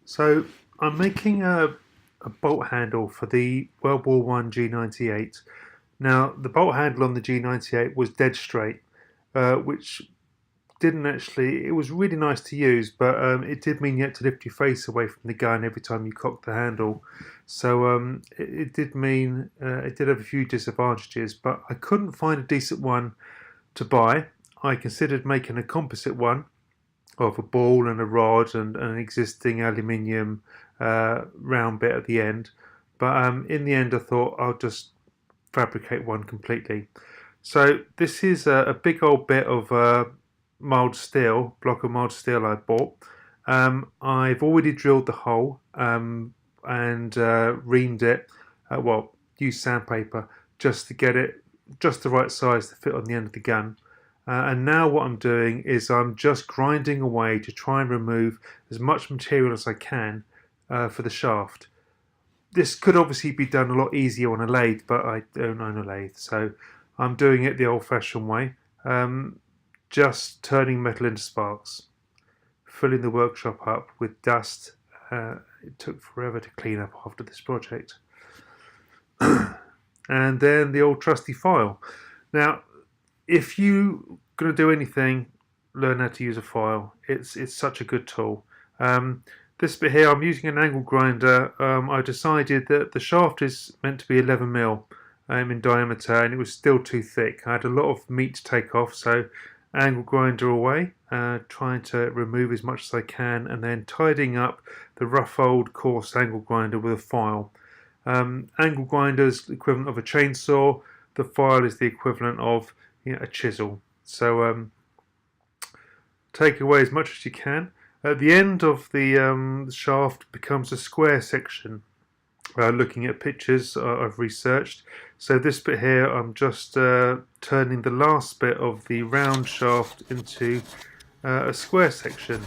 So I'm making a bolt handle for the World War One G98. Now the bolt handle on the G98 was dead straight, which didn't actually. It was really nice to use, but it did mean you had to lift your face away from the gun every time you cocked the handle. So it did mean it did have a few disadvantages, but I couldn't find a decent one to buy. I considered making a composite one of a ball and a rod and an existing aluminium round bit at the end. But in the end, I thought I'll just fabricate one completely. So this is a big old bit of mild steel, block of mild steel I bought. I've already drilled the hole and reamed it. Used sandpaper just to get it just the right size to fit on the end of the gun. And now what I'm doing is I'm just grinding away to try and remove as much material as I can for the shaft. This could obviously be done a lot easier on a lathe, but I don't own a lathe, so I'm doing it the old-fashioned way. Just turning metal into sparks, filling the workshop up with dust. It took forever to clean up after this project. And then the old trusty file. Now, if you're going to do anything, learn how to use a file. It's such a good tool. This bit here, I'm using an angle grinder. I decided that the shaft is meant to be 11mm in diameter, and it was still too thick. I had a lot of meat to take off, so angle grinder away, trying to remove as much as I can, and then tidying up the rough old coarse angle grinder with a file. Angle grinder is the equivalent of a chainsaw. The file is the equivalent of a chisel. So take away as much as you can. At the end of the shaft becomes a square section. Looking at pictures I've researched. So this bit here, I'm just turning the last bit of the round shaft into a square section.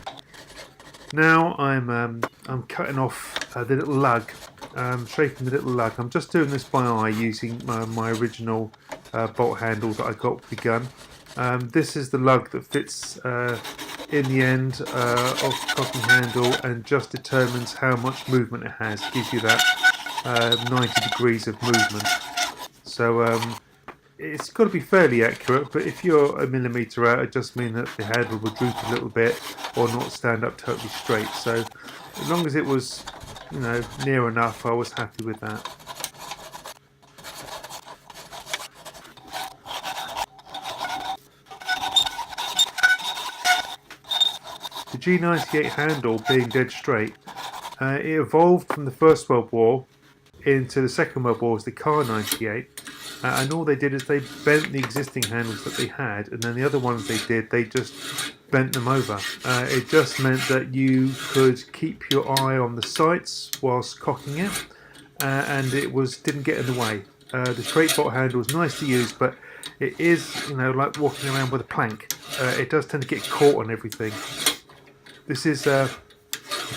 Now I'm cutting off the little lug, shaping the little lug. I'm just doing this by eye using my original bolt handle that I got with the gun. This is the lug that fits in the end of the cocking handle and just determines how much movement it has. Gives you that 90 degrees of movement. So it's got to be fairly accurate, but if you're a millimetre out, it just means that the handle will droop a little bit or not stand up totally straight. So as long as it was, near enough, I was happy with that. The G98 handle being dead straight, it evolved from the First World War into the Second World War as the Car 98. And all they did is they bent the existing handles that they had, and then the other ones they just bent them over. It just meant that you could keep your eye on the sights whilst cocking it, and it didn't get in the way. The straight bolt handle is nice to use, but it is, like walking around with a plank. It does tend to get caught on everything. This is a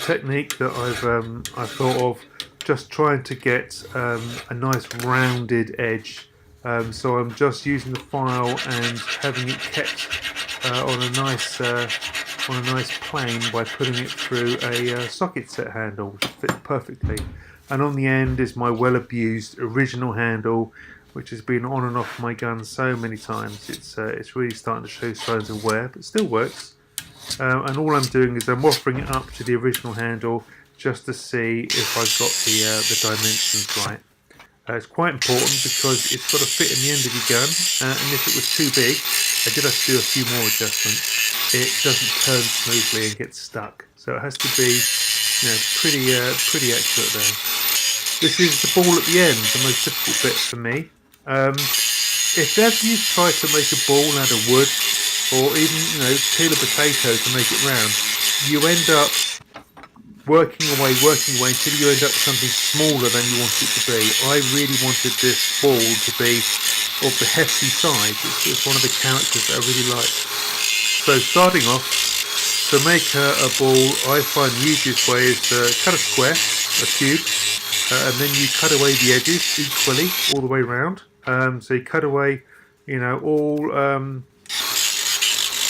technique that I've thought of, just trying to get a nice rounded edge. So I'm just using the file and having it kept on a nice plane by putting it through a socket set handle, which fits perfectly. And on the end is my well-abused original handle, which has been on and off my gun so many times. It's really starting to show signs of wear, but still works. And all I'm doing is I'm offering it up to the original handle just to see if I've got the dimensions right. It's quite important because it's got to fit in the end of your gun, and if it was too big, I did have to do a few more adjustments. It doesn't turn smoothly and gets stuck, so it has to be, pretty accurate there. This is the ball at the end, the most difficult bit for me. If ever you try to make a ball out of wood, or even peel a potato to make it round, you end up working away until you end up with something smaller than you want it to be. I really wanted this ball to be of the hefty size. It's one of the characters that I really like. So starting off, to make a ball, I find the easiest way is to cut a square, a cube, and then you cut away the edges equally all the way around. So you cut away, all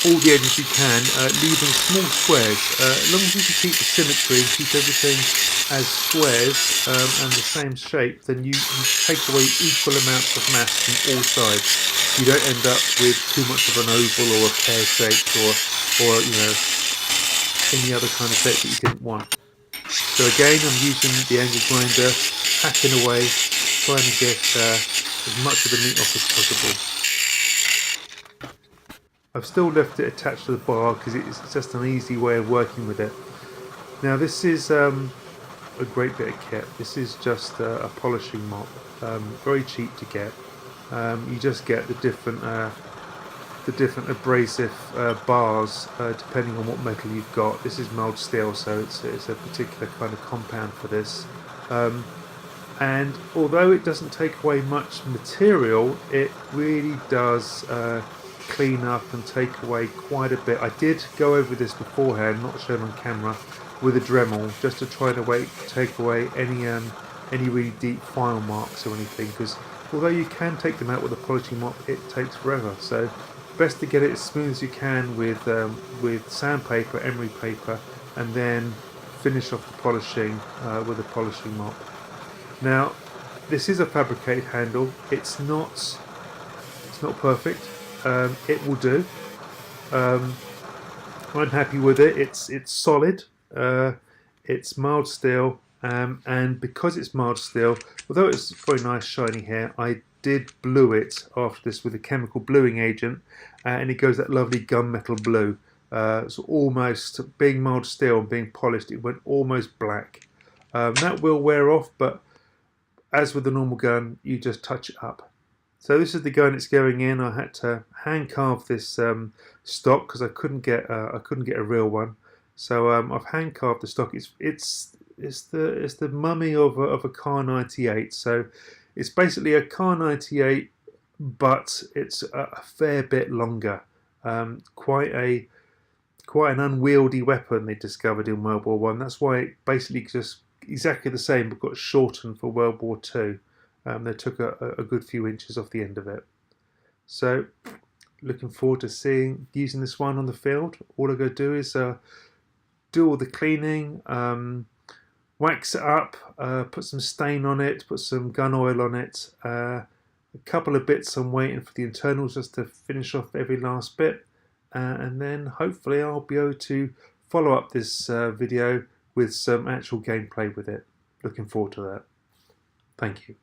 all the edges you can, leaving small squares. As long as you can keep the symmetry and keep everything as squares and the same shape, then you take away equal amounts of mass from all sides. You don't end up with too much of an oval or a pear shape or any other kind of shape that you didn't want. So again, I'm using the angle grinder, hacking away, trying to get as much of the meat off as possible. I've still left it attached to the bar because it's just an easy way of working with it. Now this is a great bit of kit. This is just a polishing mop, very cheap to get. You just get the different abrasive bars depending on what metal you've got. This is mild steel, so it's a particular kind of compound for this. And although it doesn't take away much material, it really does clean up and take away quite a bit. I did go over this beforehand, not shown on camera, with a Dremel, just to try to take away any really deep file marks or anything, because although you can take them out with a polishing mop, it takes forever. So best to get it as smooth as you can with sandpaper, emery paper, and then finish off the polishing with a polishing mop. Now, this is a fabricated handle. It's not perfect. It will do. I'm happy with it. It's solid. It's mild steel, and because it's mild steel, although it's very nice shiny hair, I did blue it after this with a chemical bluing agent, and it goes that lovely gunmetal blue. So almost, being mild steel and being polished, it went almost black. That will wear off, but as with the normal gun, you just touch it up. So this is the gun it's going in. I had to hand carve this stock because I couldn't get a real one. So I've hand carved the stock. It's the mummy of a Car 98. So it's basically a Car 98, but it's a fair bit longer. Quite an unwieldy weapon they discovered in World War One. That's why it basically just exactly the same, but got shortened for World War Two. They took a good few inches off the end of it. So looking forward to using this one on the field. All I got to do is do all the cleaning, wax it up, put some stain on it, put some gun oil on it, a couple of bits I'm waiting for the internals just to finish off every last bit, and then hopefully I'll be able to follow up this video with some actual gameplay with it. Looking forward to that. Thank you.